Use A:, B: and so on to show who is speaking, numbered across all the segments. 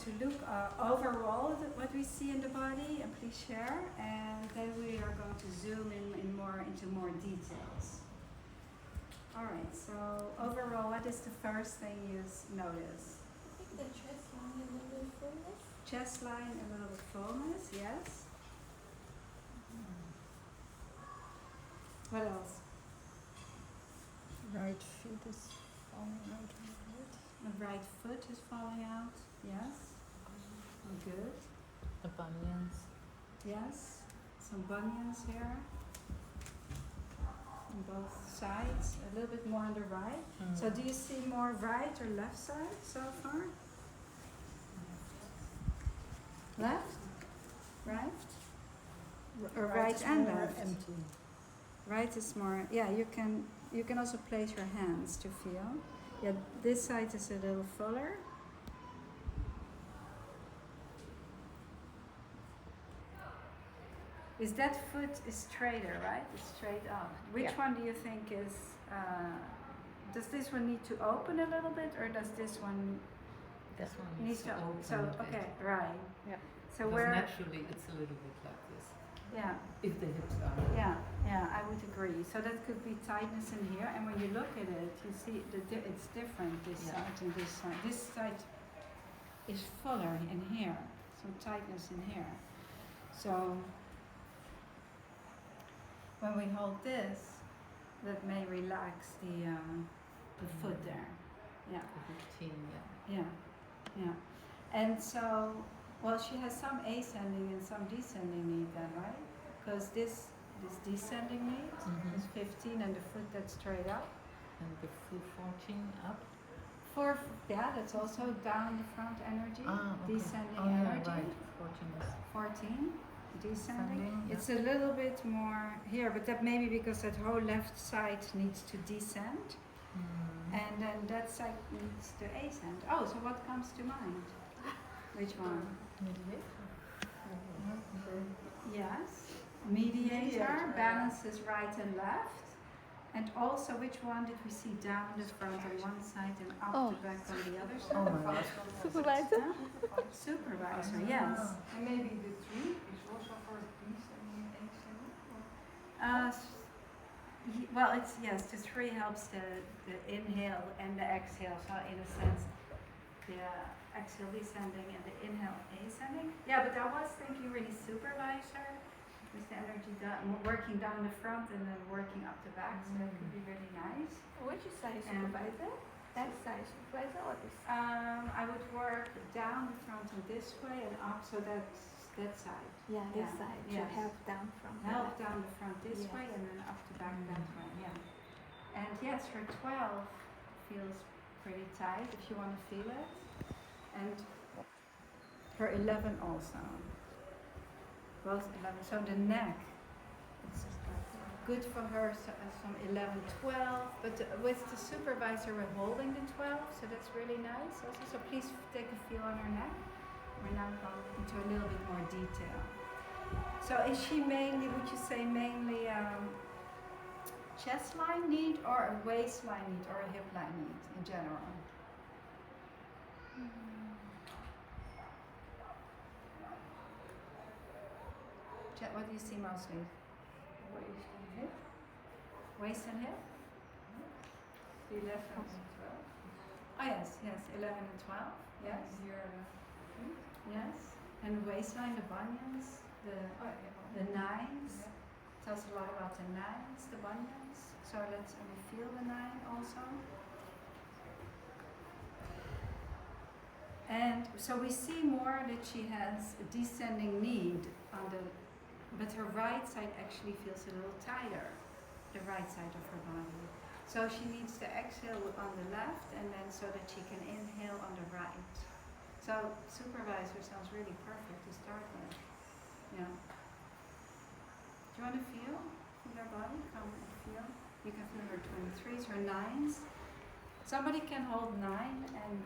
A: to look overall at what we see in the body, and please share. And then we are going to zoom in more into more details. All right. So overall, what is the first thing you notice?
B: I think the chest line and a little fullness.
A: Chest line and a little fullness. Yes. What else?
C: Right foot is falling out a little bit.
A: The right foot is falling out. Yes. Good.
D: The bunions.
A: Yes. Some bunions here. On both sides. A little bit more on the right. So do you see more right or left side so far? Left? Right? Or right and left?
C: Empty.
A: Right is more, yeah, you can also place your hands to feel. Yeah, this side is a little fuller. Is that foot is straighter, right? It's straight up. Which one do you think is, does this one need to open a little bit, or does this one
D: This one needs to open.
A: So, okay, right.
D: Yeah.
A: So
D: Because
A: where,
D: naturally it's a little bit like this.
A: yeah.
D: If the hips are.
A: Yeah, I would agree. So that could be tightness in here, and when you look at it, you see it's different this side and this side. This side is fuller in here, some tightness in here. So when we hold this, that may relax the foot there. Yeah.
D: The 15, yeah.
A: Yeah. And so, well, she has some ascending and some descending knee then, right? Because this descending knee is 15 and the foot that's straight up.
D: And the foot 14 up.
A: That's also down the front energy,
D: Okay.
A: descending
D: Yeah,
A: energy.
D: right. 14 is
A: 14, descending.
D: Descending,
A: It's a little bit more here, but that may be because that whole left side needs to descend. And then that side needs to ascend. Oh, so what comes to mind? Which one? Yes. Mediator balances right and left. And also, which one did we see down the front on one side and up the back on the other side?
D: Oh my God.
B: Supervisor?
A: Supervisor, yes.
E: And maybe the tree is also for peace and ascending?
A: Well, it's yes. The three helps the inhale and the exhale. So in a sense, the exhale descending and the inhale ascending. Yeah, but I was thinking really supervisor, with the energy working down the front and then working up the back. So that could be really nice.
B: Which side supervisor? That side supervisor or this?
A: I would work down the front and this way and up. So that's that side.
B: Yeah, this
A: Yeah,
B: side
A: yes.
B: to help down from the
A: Help
B: left.
A: down the front this
B: Yes.
A: way and then up the back that way, yeah. And yes, her 12 feels pretty tight if you want to feel it. And her 11 also. Both 11. So the neck, it's good for her, so, some 11, 12. But with the supervisor, we're holding the 12, so that's really nice also. So please take a feel on her neck. We're now going into a little bit more detail. So is she mainly, would you say mainly chest line need or a waistline need or a hip line need in general? What do you see mostly?
E: Waist and hip.
A: Waist and hip?
E: 11 and 12.
A: Oh yes, 11 and 12, yes.
E: And here,
A: Yes. And waistline, the bunions, the nines. Tells a lot about the nines, the bunions. So let's feel the 9 also. And so we see more that she has a descending need on the, but her right side actually feels a little tighter, the right side of her body. So she needs to exhale on the left and then so that she can inhale on the right. So supervisor sounds really perfect to start with. Yeah. Do you want to feel her body? Come and feel. You can feel her 23s, her 9s. Somebody can hold 9 and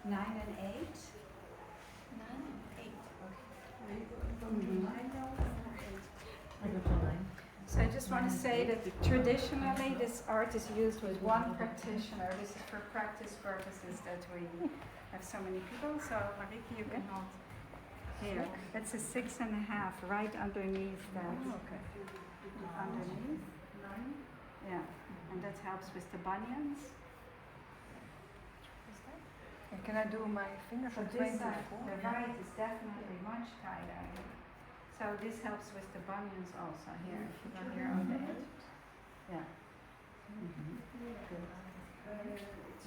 A: 8.
B: 9 and 8. Okay.
E: are you going to 9 now or 8?
D: I go to 9.
A: So I just want to say that traditionally this art is used with one practitioner. This is for practice purposes that we have so many people. So Marike, you can hold here. That's a 6.5 right underneath that.
E: Okay.
A: Underneath. Yeah. And that helps with the bunions.
E: And can I do my fingers
A: So
E: on
A: this
E: 24?
A: side, the right is definitely much tighter. So this helps with the bunions also here. If you go here on the edge. Yeah. Good.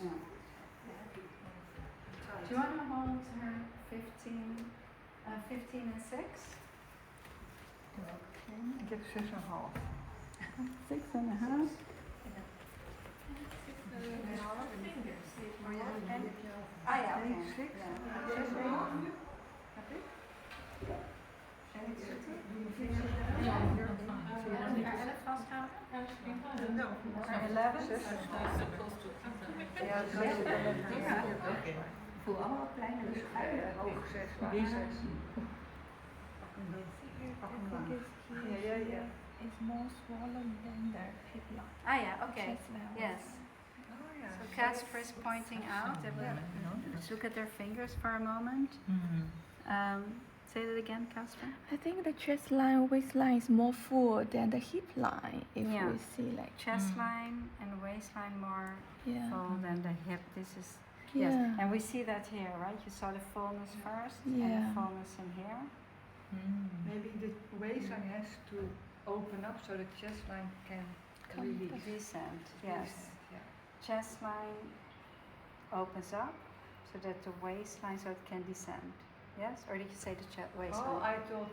A: Yeah. Do you want to hold her 15 and 6?
E: Ik heb 6,5.
A: 6.5. Ah ja, oké. Ja. 6.5. Heb ik? En ik zit er.
D: Ja,
A: Haar 11 vasthouden?
E: No.
A: Haar 11?
E: Ja, 6.
A: Ik voel allemaal kleine schuilen.
E: Hoog 6.
A: Die 6.
E: Ja.
C: It's more swollen than the hip line.
A: Ah yeah, okay.
C: Chest level.
A: Yes.
E: Oh ja.
A: So Casper is pointing out. Let's look at their fingers for a moment. Say that again, Casper.
C: I think the chest line, waistline is more full than the hip line. If
A: Yeah.
C: we see like
A: Chest line and waistline more
C: yeah,
A: full than the hip. This is
C: yeah,
A: yes, and we see that here, right? You saw the fullness first and
C: Yeah.
A: the fullness in here.
E: Maybe the waistline has to open up so the chest line can release.
A: Descent, yes.
E: Yeah.
A: Chest line opens up so that the waistline so it can descend. Yes, or did you say the waistline?
E: Oh, I thought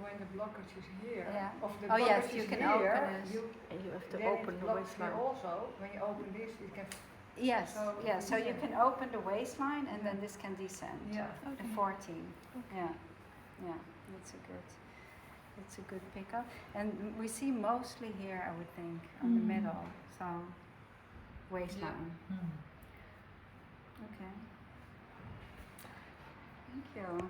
E: when the blockage is here,
A: Yeah.
E: of the
A: Oh, yes,
E: blockage
A: you
E: is
A: can
E: here,
A: open it.
E: you
C: have to
E: then
C: open
E: it
C: the
E: blocks here
C: waistline.
E: also. When you open this, you can.
A: Yes,
E: So
A: yes. So you
E: descend.
A: can open the waistline and then this can descend.
E: Yeah.
A: The 14. Yeah, yeah. That's a good pickup. And we see mostly here, I would think, on the middle. So waistline. Okay. Thank you.